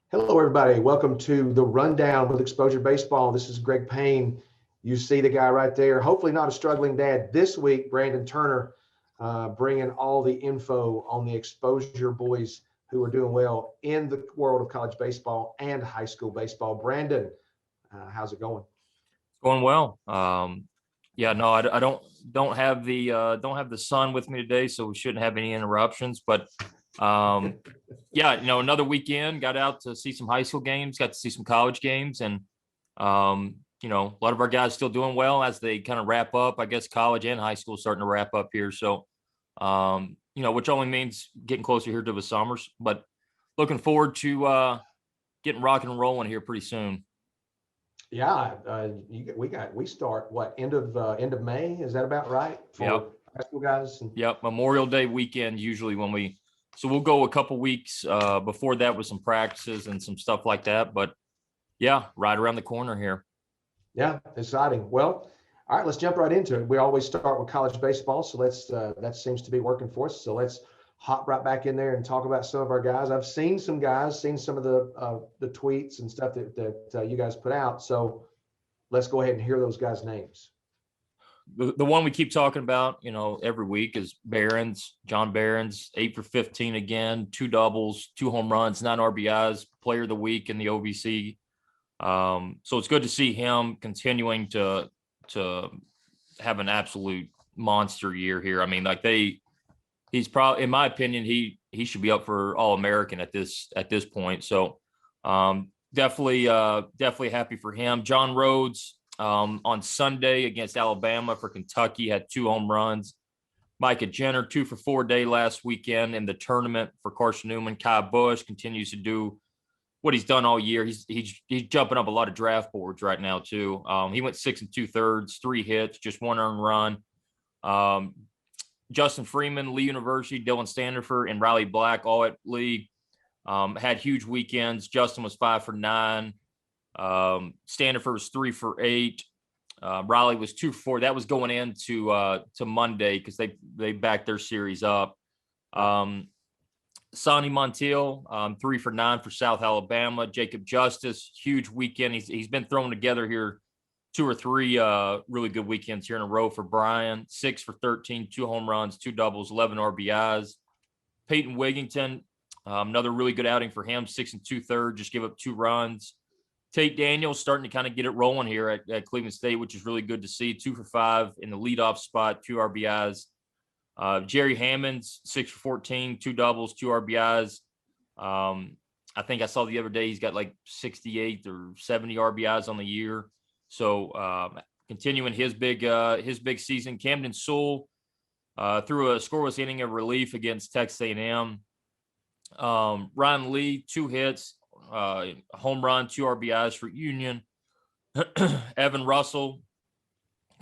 Hello, everybody. Welcome to the Rundown with Exposure Baseball. This is Greg Payne. You see the guy right there. Hopefully not a struggling dad. This week, Brandon Turner bringing all the info on the Exposure boys who are doing well in the world of college baseball and high school baseball. Brandon, how's it going? Going well. Yeah, no, I don't have the sun with me today, so we shouldn't have any interruptions. But yeah, another weekend. Got out to see some high school games, got to see some college games, and a lot of our guys still doing well as they kind of wrap up. I guess college and high school starting to wrap up here. So which only means getting closer here to the summers. But looking forward to getting rocking and rolling here pretty soon. Yeah, we start what end of May? Is that about right for Yep. high school guys? Yep, Memorial Day weekend usually so we'll go a couple weeks before that with some practices and some stuff like that. But yeah, right around the corner here. Yeah, exciting. Well, all right, let's jump right into it. We always start with college baseball, so that seems to be working for us. So let's hop right back in there and talk about some of our guys. I've seen some guys, seen some of the tweets and stuff that you guys put out. So let's go ahead and hear those guys' names. The one we keep talking about, every week is John Barons, 8 for 15 again, 2 doubles, 2 home runs, 9 RBIs, player of the week in the OVC. So it's good to see him continuing to have an absolute monster year here. I mean, he's probably, in my opinion, he should be up for All-American at this point. So definitely happy for him. John Rhodes on Sunday against Alabama for Kentucky had 2 home runs. Micah Johnson 2 for 4 day last weekend in the tournament for Carson Newman. Kai Bush continues to do what he's done all year. He's jumping up a lot of draft boards right now too. He went 6 2/3, 3 hits, just 1 earned run. Justin Freeman, Lee University, Dylan Standifer, and Riley Black all at Lee had huge weekends. Justin was 5 for 9. Standifer was 3 for 8. Riley was 2 for 4. That was going into to Monday because they backed their series up. Sonny Montiel, 3 for 9 for South Alabama. Jacob Justice, huge weekend. He's been thrown together here 2 or 3 really good weekends here in a row for Brian. 6 for 13, 2 home runs, 2 doubles, 11 RBIs. Peyton Wigington, another really good outing for him. 6 2/3, just give up 2 runs. Tate Daniels starting to kind of get it rolling here at Cleveland State, which is really good to see. 2 for 5 in the leadoff spot, 2 RBIs. Jerry Hammonds, 6 for 14, 2 doubles, 2 RBIs. I think I saw the other day he's got like 68 or 70 RBIs on the year. So continuing his big season. Camden Sewell threw a scoreless inning of relief against Texas A&M. Ryan Lee, 2 hits. Home run, 2 RBIs for Union. Evan Russell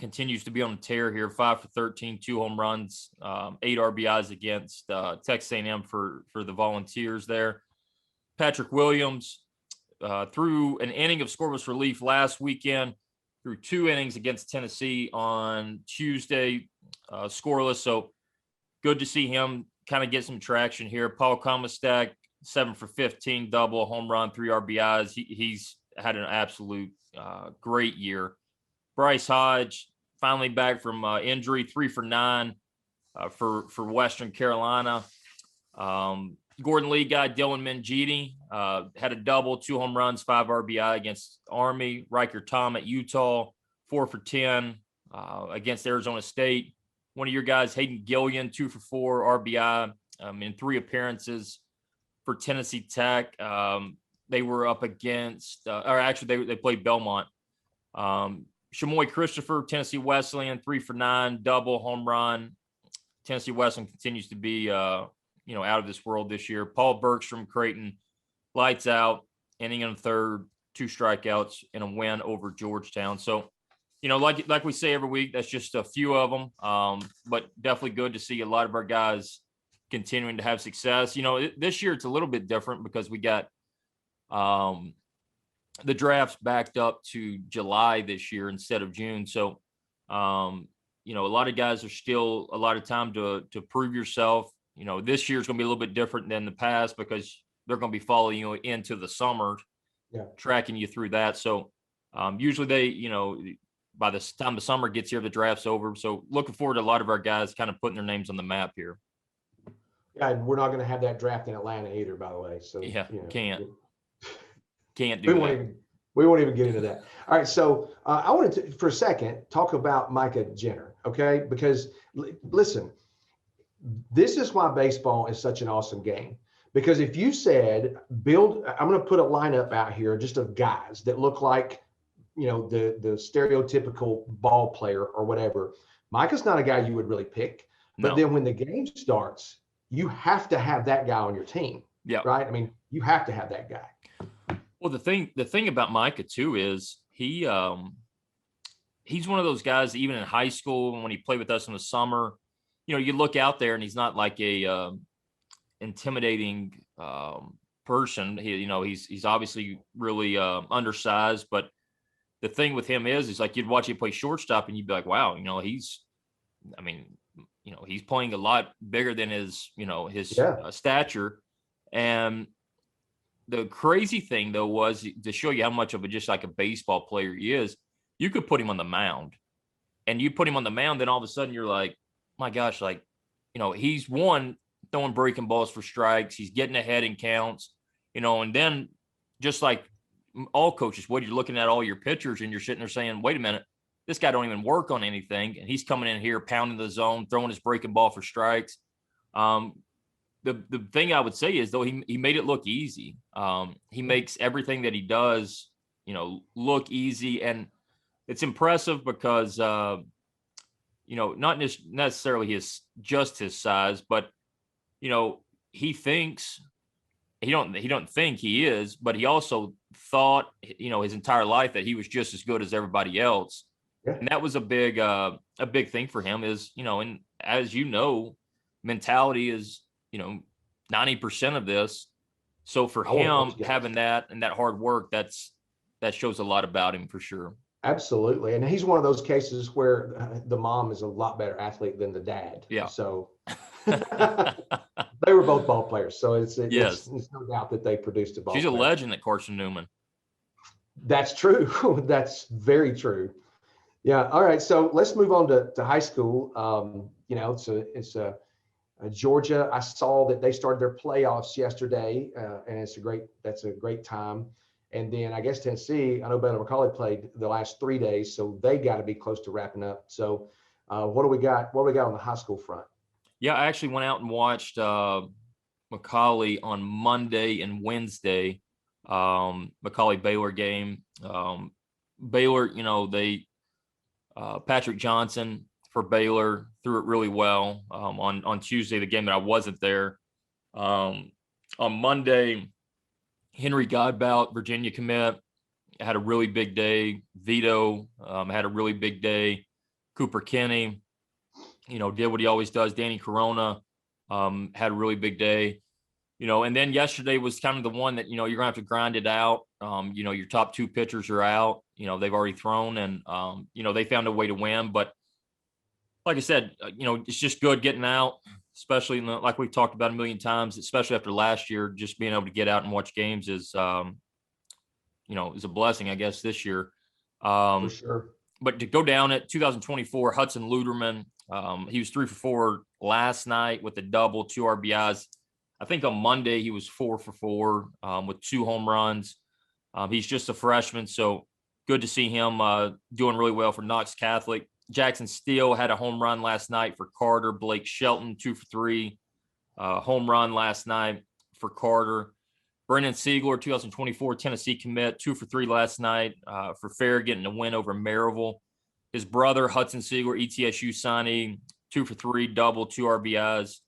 continues to be on a tear here, 5 for 13, 2 home runs, 8 RBIs against Texas A&M for the Volunteers there. Patrick Williams threw an inning of scoreless relief last weekend, threw 2 innings against Tennessee on Tuesday, scoreless. So good to see him kind of get some traction here. Paul Komistak, 7 for 15, double, home run, 3 RBIs. He's had an absolute great year. Bryce Hodge, finally back from injury, 3 for 9 for Western Carolina. Gordon Lee guy, Dylan Mangiti, had a double, 2 home runs, 5 RBI against Army. Riker Tom at Utah, 4 for 10 against Arizona State. One of your guys, Hayden Gillian, 2 for 4 RBI in 3 appearances for Tennessee Tech. They were up against, or actually they played Belmont. Shamoy Christopher, Tennessee Wesleyan, 3 for 9, double, home run. Tennessee Wesleyan continues to be, out of this world this year. Paul Bergstrom, Creighton, lights out, inning in the 3rd, 2 strikeouts, and a win over Georgetown. So, like we say every week, that's just a few of them, but definitely good to see a lot of our guys continuing to have success. This year it's a little bit different because we got the drafts backed up to July this year instead of June. So, a lot of guys are still a lot of time to prove yourself. This year is going to be a little bit different than the past because they're going to be following you into the summer, tracking you through that. So usually they, by the time the summer gets here, the draft's over. So looking forward to a lot of our guys kind of putting their names on the map here. Yeah, and we're not going to have that draft in Atlanta either, by the way. So can't do that. We won't even get into that. All right, so I wanted to, for a second, talk about Micah Jenner, okay? Because listen, this is why baseball is such an awesome game. Because if you said I'm going to put a lineup out here just of guys that look like, the stereotypical ball player or whatever. Micah's not a guy you would really pick. But then when the game starts, you have to have that guy on your team. Yeah. Right. I mean, you have to have that guy. Well, the thing about Micah too is he's one of those guys, even in high school, when he played with us in the summer, you look out there and he's not like a intimidating person. He's obviously really undersized, but the thing with him is like you'd watch him play shortstop and you'd be like, wow, he's playing a lot bigger than his stature. And the crazy thing though was to show you how much of just like a baseball player he is. You could put him on the mound, and you put him on the mound, then all of a sudden you're like, my gosh, like, he's throwing breaking balls for strikes. He's getting ahead in counts, and then just like all coaches, what you're looking at all your pitchers and you're sitting there saying, wait a minute, this guy don't even work on anything. And he's coming in here, pounding the zone, throwing his breaking ball for strikes. The thing I would say is though, he made it look easy. He makes everything that he does, look easy. And it's impressive because, not necessarily his size, but, he thinks he don't think he is, but he also thought, his entire life that he was just as good as everybody else. Yeah. And that was a big thing for him is, and as mentality is, 90% of this. So for him having that and that hard work, that shows a lot about him for sure. Absolutely. And he's one of those cases where the mom is a lot better athlete than the dad. Yeah. So they were both ball players. So it's no doubt that they produced a ball. She's a legend at Carson Newman. That's true. That's very true. Yeah. All right. So let's move on to high school. It's Georgia. I saw that they started their playoffs yesterday, and that's a great time. And then I guess Tennessee, I know Baylor McCallie played the last 3 days, so they got to be close to wrapping up. So what do we got? What do we got on the high school front? Yeah, I actually went out and watched McCallie on Monday and Wednesday, McCallie Baylor game. Baylor, Patrick Johnson for Baylor threw it really well on Tuesday, the game that I wasn't there. On Monday, Henry Godbout, Virginia commit, had a really big day. Vito had a really big day. Cooper Kinney, did what he always does. Danny Corona had a really big day. And then yesterday was kind of the one that, you're going to have to grind it out. Your top two pitchers are out. They've already thrown and, they found a way to win. But like I said, it's just good getting out, especially like we've talked about a million times, especially after last year, just being able to get out and watch games is a blessing, I guess, this year. For sure. But to go down at 2024, Hudson Luderman, he was 3 for 4 last night with a double, 2 RBIs. I think on Monday he was 4 for 4 with 2 home runs. He's just a freshman, so good to see him doing really well for Knox Catholic. Jackson Steele had a home run last night for Carter. Blake Shelton, 2 for 3, home run last night for Carter. Brendan Siegler, 2024 Tennessee commit, 2 for 3 last night for Farragut getting a win over Maryville. His brother, Hudson Siegler, ETSU signee, 2 for 3, double, 2 RBIs.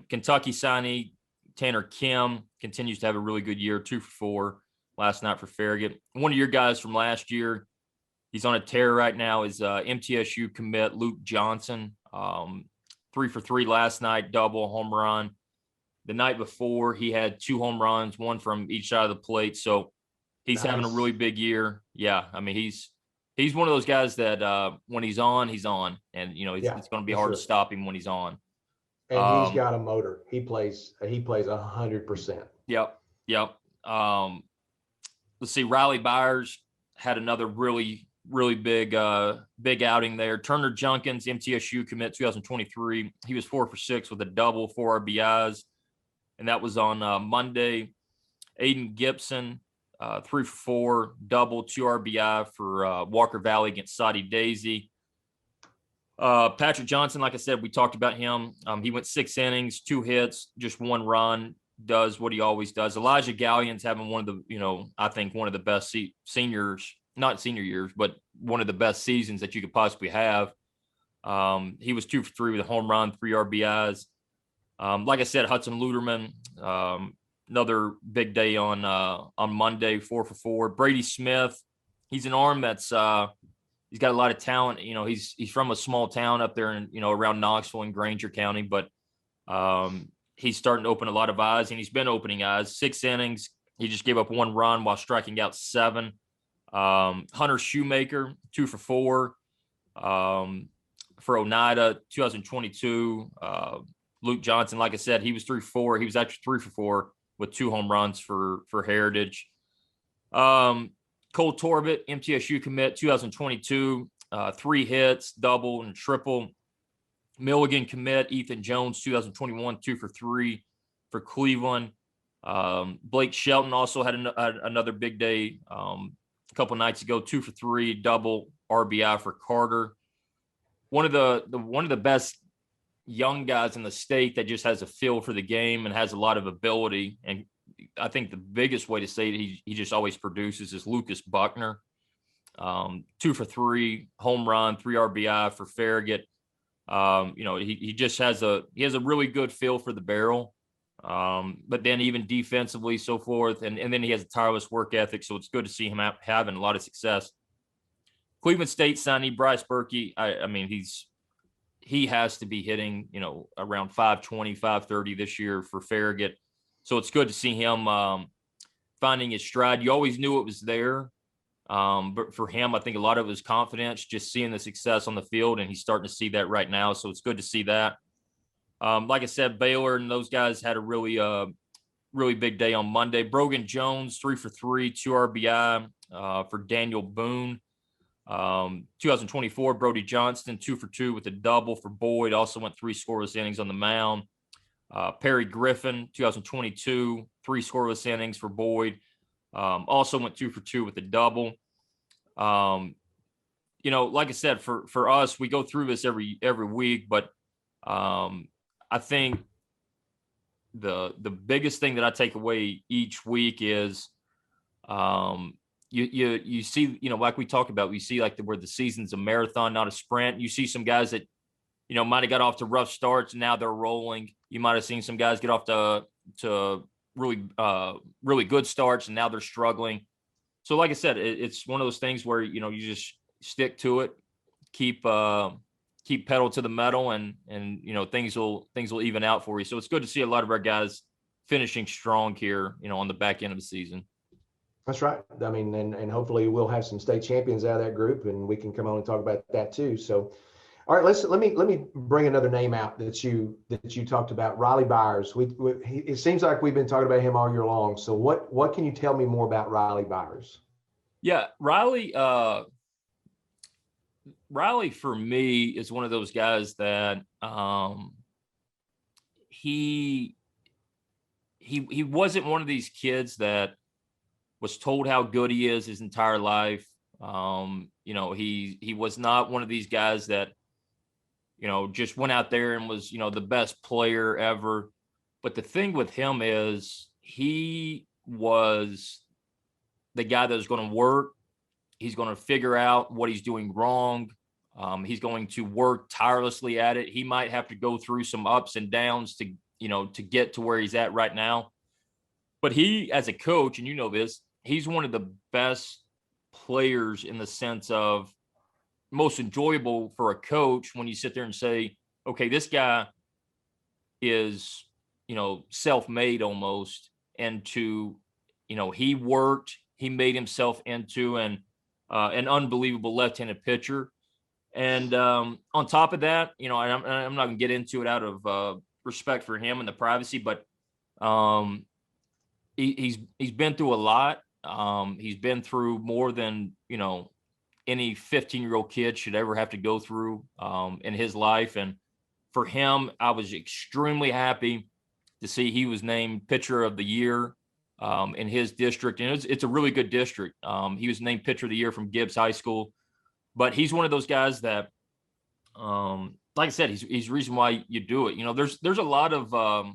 Kentucky signee, Tanner Kim, continues to have a really good year, 2 for 4 last night for Farragut. One of your guys from last year, he's on a tear right now, is MTSU commit Luke Johnson, 3 for 3 last night, double, home run. The night before, he had 2 home runs, 1 from each side of the plate. So he's having a really big year. Yeah, I mean, he's one of those guys that when he's on, and it's going to be hard to stop him when he's on. And he's got a motor. He plays 100%. Yep. Yep. Let's see. Riley Byers had another really, really big outing there. Turner Junkins, MTSU commit 2023. He was 4 for 6 with a double, 4 RBIs. And that was on Monday. Aiden Gibson, 3 for 4, double, 2 RBI for Walker Valley against Saudi Daisy. Patrick Johnson, like I said, we talked about him. He went 6 innings, 2 hits, just 1 run, does what he always does. Elijah Gallian's having one of the, I think one of the best seniors, not senior years, but one of the best seasons that you could possibly have. He was 2 for 3 with a home run, 3 RBIs. Like I said, Hudson Luderman, another big day on Monday, 4 for 4. Brady Smith, he's an arm that's he's got a lot of talent. He's from a small town up there in, around Knoxville and Granger County, but he's starting to open a lot of eyes, and he's been opening eyes. 6 innings. He just gave up 1 run while striking out 7. Hunter Shoemaker, 2 for 4. For Oneida, 2022. Luke Johnson, like I said, he was 3 for 4. He was actually 3 for 4 with 2 home runs for Heritage. Cole Torbett, MTSU commit, 2022, 3 hits, double and triple. Milligan commit, Ethan Jones, 2021, 2 for 3 for Cleveland. Blake Shelton also had another big day a couple nights ago, 2 for 3, double, RBI for Carter. One of the best young guys in the state that just has a feel for the game and has a lot of ability. And I think the biggest way to say it, he just always produces, is Lucas Buckner. 2 for 3, home run, 3 RBI for Farragut. He just has a really good feel for the barrel. But then even defensively, so forth. And then he has a tireless work ethic. So it's good to see him having a lot of success. Cleveland State signee Bryce Berkey. I mean, he has to be hitting, around 520, 530 this year for Farragut. So it's good to see him finding his stride. You always knew it was there. But for him, I think a lot of it was confidence, just seeing the success on the field, and he's starting to see that right now. So it's good to see that. Like I said, Baylor and those guys had a really, really big day on Monday. Brogan Jones, 3 for 3, 2 RBI for Daniel Boone. 2024, Brody Johnston, 2 for 2 with a double for Boyd. Also went 3 scoreless innings on the mound. Perry Griffin, 2022, 3 scoreless innings for Boyd. Also went 2 for 2 with a double. Like I said, for us, we go through this every week, but I think the biggest thing that I take away each week is you see, like we talked about, we see like where the season's a marathon, not a sprint. You see some guys that, might have got off to rough starts and now they're rolling. You might have seen some guys get off to really, really good starts and now they're struggling. So like I said, it's one of those things where, you just stick to it, keep pedal to the metal, and things will even out for you. So it's good to see a lot of our guys finishing strong here, on the back end of the season. That's right. I mean, and hopefully we'll have some state champions out of that group, and we can come on and talk about that too. So, all right, let me bring another name out that you talked about, Riley Byers. It seems like we've been talking about him all year long. So what can you tell me more about Riley Byers? Yeah, Riley for me is one of those guys that he wasn't one of these kids that was told how good he is his entire life. He was not one of these guys that, just went out there and was, the best player ever. But the thing with him is he was the guy that was going to work. He's going to figure out what he's doing wrong. He's going to work tirelessly at it. He might have to go through some ups and downs to get to where he's at right now. But he, as a coach, and this, he's one of the best players in the sense of most enjoyable for a coach when you sit there and say, okay, this guy is, self-made almost, and he worked, he made himself into an unbelievable left-handed pitcher. And on top of that, I'm not going to get into it out of respect for him and the privacy, but he's been through a lot. He's been through more than, any 15-year-old kid should ever have to go through in his life. And for him, I was extremely happy to see he was named Pitcher of the Year in his district. And it's a really good district. He was named Pitcher of the Year from Gibbs High School. But he's one of those guys that, like I said, he's the reason why you do it. There's a lot of,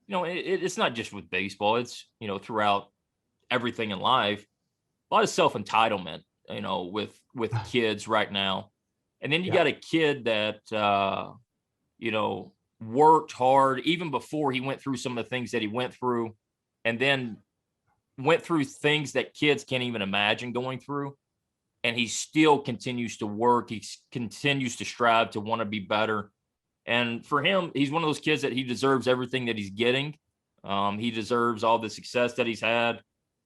it's not just with baseball. It's, throughout everything in life, a lot of self-entitlement, with kids right now. And then you got a kid that, worked hard even before he went through some of the things that he went through, and then went through things that kids can't even imagine going through. And he still continues to work. He continues to strive to want to be better. And for him, he's one of those kids that he deserves everything that he's getting. He deserves all the success that he's had.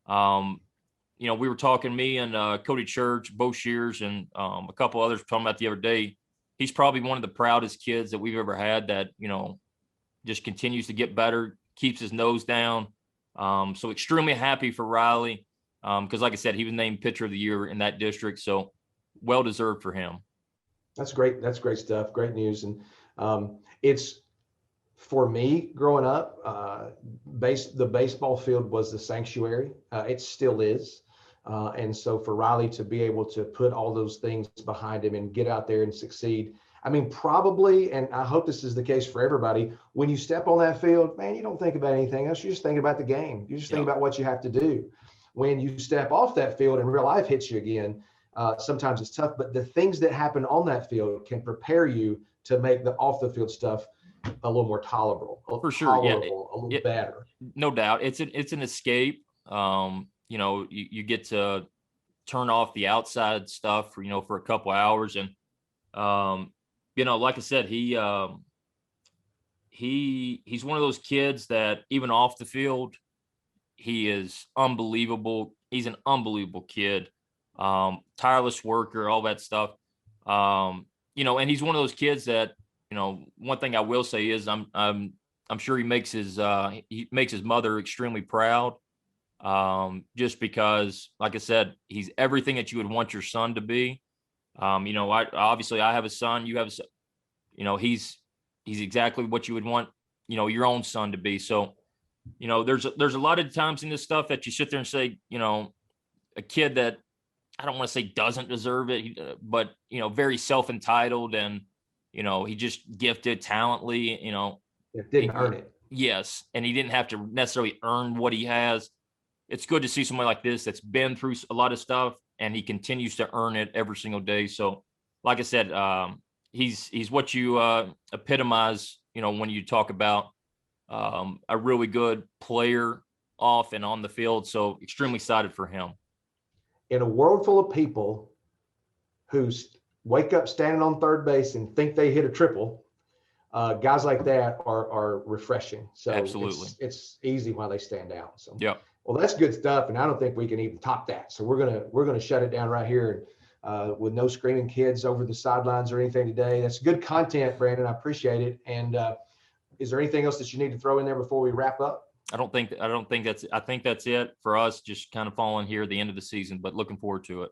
We were talking, me and Cody Church, Bo Shears, and a couple others talking about the other day. He's probably one of the proudest kids that we've ever had that, just continues to get better, keeps his nose down. So extremely happy for Riley. Because like I said, he was named Pitcher of the Year in that district. So well-deserved for him. That's great. That's great stuff. Great news. And it's, for me growing up, the baseball field was the sanctuary. It still is. And so for Riley to be able to put all those things behind him and get out there and succeed, I mean, probably, and I hope this is the case for everybody, when you step on that field, man, you don't think about anything else. You just think about the game. You just think about what you have to do. When you step off that field and real life hits you again, sometimes it's tough, but the things that happen on that field can prepare you to make the off the field stuff a little more tolerable. For sure. A little better. No doubt. It's an escape. You get to turn off the outside stuff for a couple hours. And, like I said, he's one of those kids that even off the field, he is unbelievable. He's an unbelievable kid, tireless worker, all that stuff. And he's one of those kids that, one thing I will say is I'm sure he makes his mother extremely proud. Just because, like I said, he's everything that you would want your son to be. I have a son, you have a son, he's exactly what you would want, your own son to be. So, there's a lot of times in this stuff that you sit there and say, a kid that I don't want to say doesn't deserve it, but, very self-entitled and, he just gifted talently, It didn't earn it. Yes. And he didn't have to necessarily earn what he has. It's good to see somebody like this that's been through a lot of stuff and he continues to earn it every single day. So like I said, he's what you epitomize, when you talk about a really good player off and on the field. So extremely excited for him. In a world full of people who wake up standing on third base and think they hit a triple, guys like that are refreshing. So absolutely, it's easy why they stand out. So yeah. Well, that's good stuff, and I don't think we can even top that. So we're gonna shut it down right here, with no screaming kids over the sidelines or anything today. That's good content, Brandon. I appreciate it. And is there anything else that you need to throw in there before we wrap up? I think that's it for us. Just kind of following here at the end of the season, but looking forward to it.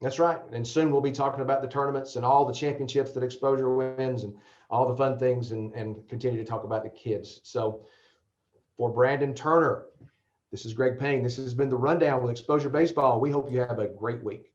That's right. And soon we'll be talking about the tournaments and all the championships that eXposure wins and all the fun things, and continue to talk about the kids. So for Brandon Turner, this is Greg Payne. This has been the Rundown with eXposure Baseball. We hope you have a great week.